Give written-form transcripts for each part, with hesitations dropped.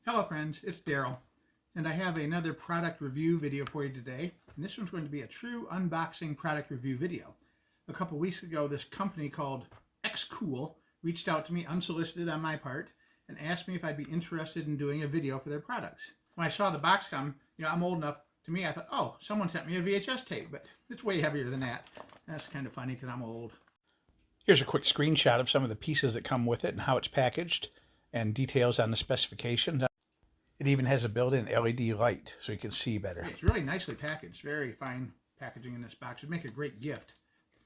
Hello friends, it's Daryl, and I have another product review video for you today. And this one's going to be a true unboxing product review video. A couple weeks ago, this company called XCool reached out to me unsolicited on my part and asked me if I'd be interested in doing a video for their products. When I saw the box come, I'm old enough, to me I thought, oh, someone sent me a VHS tape, but it's way heavier than that. That's kind of funny because I'm old. Here's a quick screenshot of some of the pieces that come with it and how it's packaged and details on the specifications. It even has a built-in LED light so you can see better. It's really nicely packaged. Very fine packaging in this box. It would make a great gift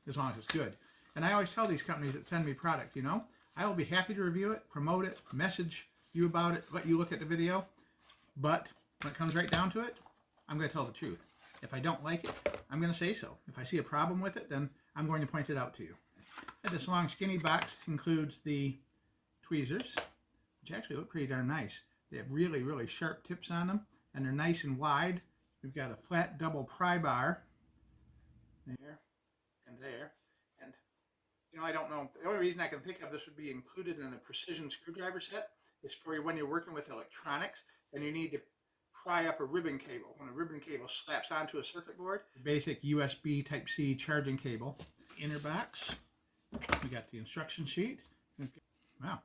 as long as it's good. And I always tell these companies that send me product, I will be happy to review it, promote it, message you about it, let you look at the video. But when it comes right down to it, I'm going to tell the truth. If I don't like it, I'm going to say so. If I see a problem with it, then I'm going to point it out to you. And this long skinny box includes the tweezers, which actually look pretty darn nice. They have really, really sharp tips on them, and they're nice and wide. We've got a flat double pry bar there and there. And, I don't know, the only reason I can think of this would be included in a precision screwdriver set is for when you're working with electronics and you need to pry up a ribbon cable. When a ribbon cable slaps onto a circuit board, basic USB Type-C charging cable. Inner box, we got the instruction sheet. Wow,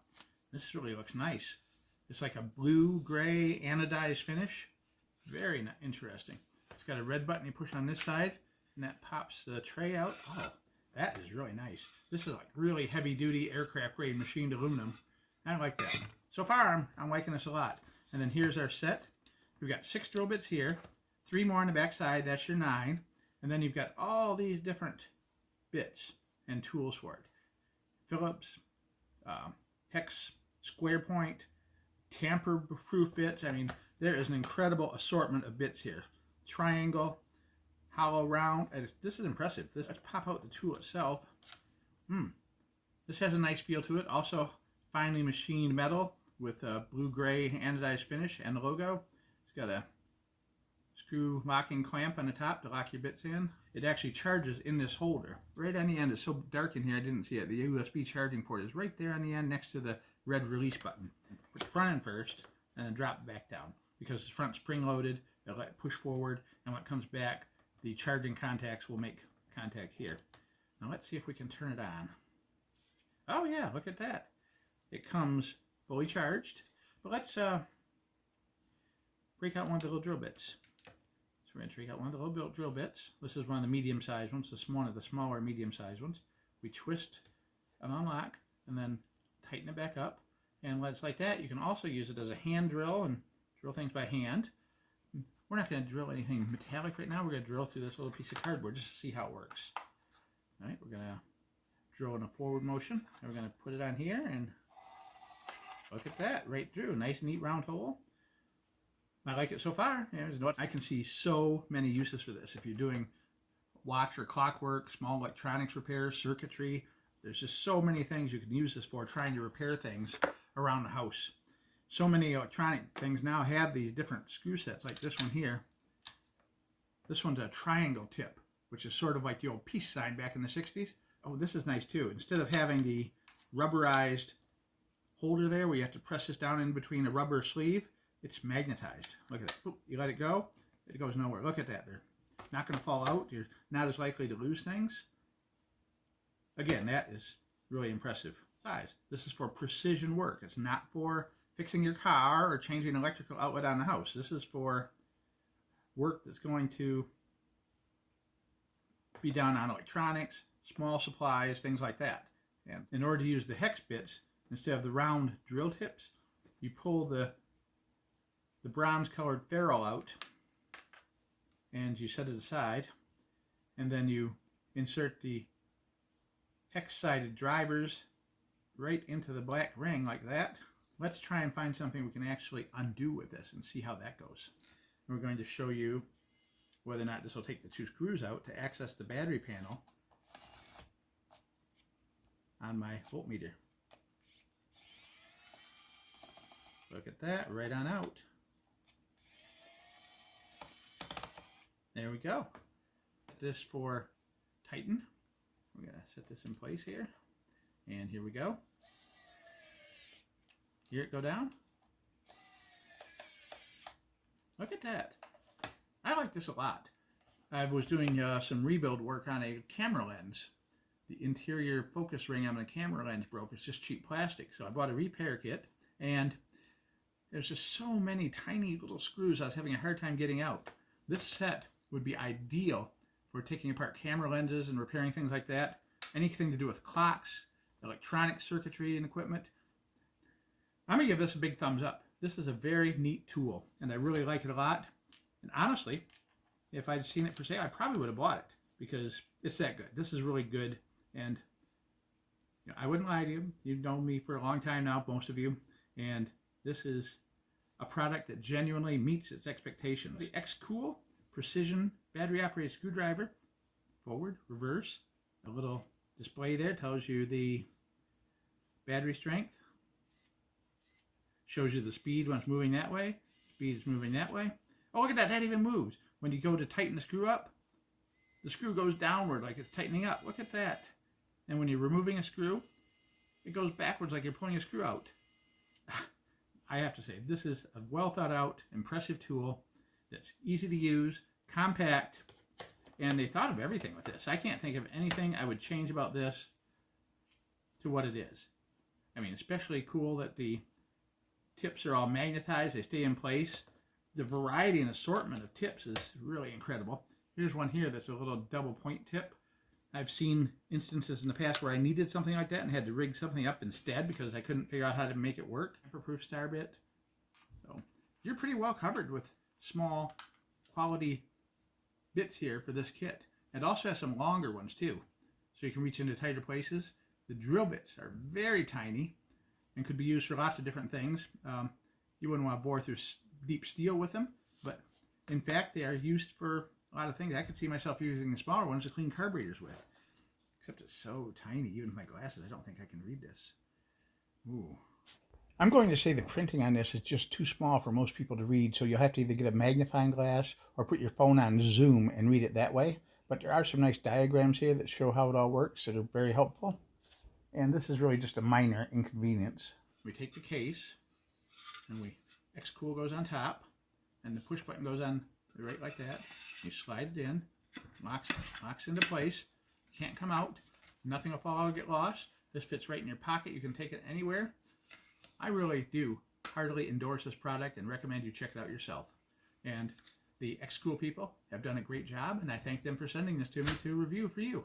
this really looks nice. It's like a blue-gray anodized finish. Very interesting. It's got a red button you push on this side, and that pops the tray out. Oh, that is really nice. This is like really heavy-duty aircraft-grade machined aluminum. I like that. So far, I'm liking this a lot. And then here's our set. We've got 6 drill bits here, 3 more on the back side. That's your 9. And then you've got all these different bits and tools for it. Phillips, hex, square point, tamper-proof bits. There is an incredible assortment of bits here. Triangle, hollow, round. This is impressive. Let's pop out the tool itself. This has a nice feel to it. Also, finely machined metal with a blue-gray anodized finish and a logo. It's got a screw locking clamp on the top to lock your bits in. It actually charges in this holder. Right on the end. It's so dark in here I didn't see it. The USB charging port is right there on the end next to the red release button. Push front end first and then drop back down because the front's spring loaded. It'll let it push forward, and when it comes back, the charging contacts will make contact here. Now let's see if we can turn it on. Oh yeah, look at that. It comes fully charged. But let's break out one of the little drill bits. So we're going to take out one of the little drill bits. This is one of the medium-sized ones. This is one of the smaller medium-sized ones. We twist and unlock and then tighten it back up. And when it's like that, you can also use it as a hand drill and drill things by hand. We're not going to drill anything metallic right now. We're going to drill through this little piece of cardboard just to see how it works. All right, we're going to drill in a forward motion. And we're going to put it on here and look at that, right through. Nice, neat, round hole. I like it so far. I can see so many uses for this. If you're doing watch or clock work, small electronics repairs, circuitry, there's just so many things you can use this for trying to repair things around the house. So many electronic things now have these different screw sets, like this one here. This one's a triangle tip, which is sort of like the old peace sign back in the 60s. Oh, this is nice too. Instead of having the rubberized holder there where you have to press this down in between a rubber sleeve, it's magnetized. Look at that. Oop, you let it go, it goes nowhere. Look at that. They're not going to fall out. You're not as likely to lose things. Again, that is really impressive size. This is for precision work. It's not for fixing your car or changing an electrical outlet on the house. This is for work that's going to be done on electronics, small supplies, things like that. And in order to use the hex bits, instead of the round drill tips, you pull the bronze colored ferrule out and you set it aside, and then you insert the hex-sided drivers right into the black ring like that. Let's try and find something we can actually undo with this and see how that goes. And we're going to show you whether or not this will take the 2 screws out to access the battery panel on my voltmeter. Look at that, right on out. There we go. This for tighten. We're going to set this in place here. And here we go. Hear it go down. Look at that. I like this a lot. I was doing some rebuild work on a camera lens. The interior focus ring on the camera lens broke. It's just cheap plastic. So I bought a repair kit, and there's just so many tiny little screws I was having a hard time getting out. This set would be ideal for taking apart camera lenses and repairing things like that. Anything to do with clocks, electronic circuitry and equipment. I'm going to give this a big thumbs up. This is a very neat tool, and I really like it a lot. And honestly, if I'd seen it for sale, I probably would have bought it because it's that good. This is really good, and you know, I wouldn't lie to you. You've known me for a long time now, most of you, and this is a product that genuinely meets its expectations. The XCool precision battery-operated screwdriver, forward, reverse. A little display there tells you the battery strength. Shows you the speed when it's moving that way. Speed is moving that way. Oh, look at that. That even moves. When you go to tighten the screw up, the screw goes downward like it's tightening up. Look at that. And when you're removing a screw, it goes backwards like you're pulling a screw out. I have to say, this is a well thought out, impressive tool that's easy to use, compact, and they thought of everything with this. I can't think of anything I would change about this to what it is. I mean, especially cool that the tips are all magnetized, they stay in place. The variety and assortment of tips is really incredible. Here's one here that's a little double point tip. I've seen instances in the past where I needed something like that and had to rig something up instead because I couldn't figure out how to make it work. Tamper-proof star bit. So you're pretty well covered with small quality bits here for this kit. It also has some longer ones too, so you can reach into tighter places. The drill bits are very tiny and could be used for lots of different things. You wouldn't want to bore through deep steel with them, but in fact they are used for a lot of things. I could see myself using the smaller ones to clean carburetors with. Except it's so tiny, even with my glasses, I don't think I can read this. Ooh. I'm going to say the printing on this is just too small for most people to read, so you'll have to either get a magnifying glass or put your phone on zoom and read it that way. But there are some nice diagrams here that show how it all works that are very helpful. And this is really just a minor inconvenience. We take the case, and XCool goes on top, and the push button goes on right like that. You slide it in, locks into place. Can't come out. Nothing will fall out or get lost. This fits right in your pocket. You can take it anywhere. I really do heartily endorse this product and recommend you check it out yourself. And the XCool people have done a great job, and I thank them for sending this to me to review for you.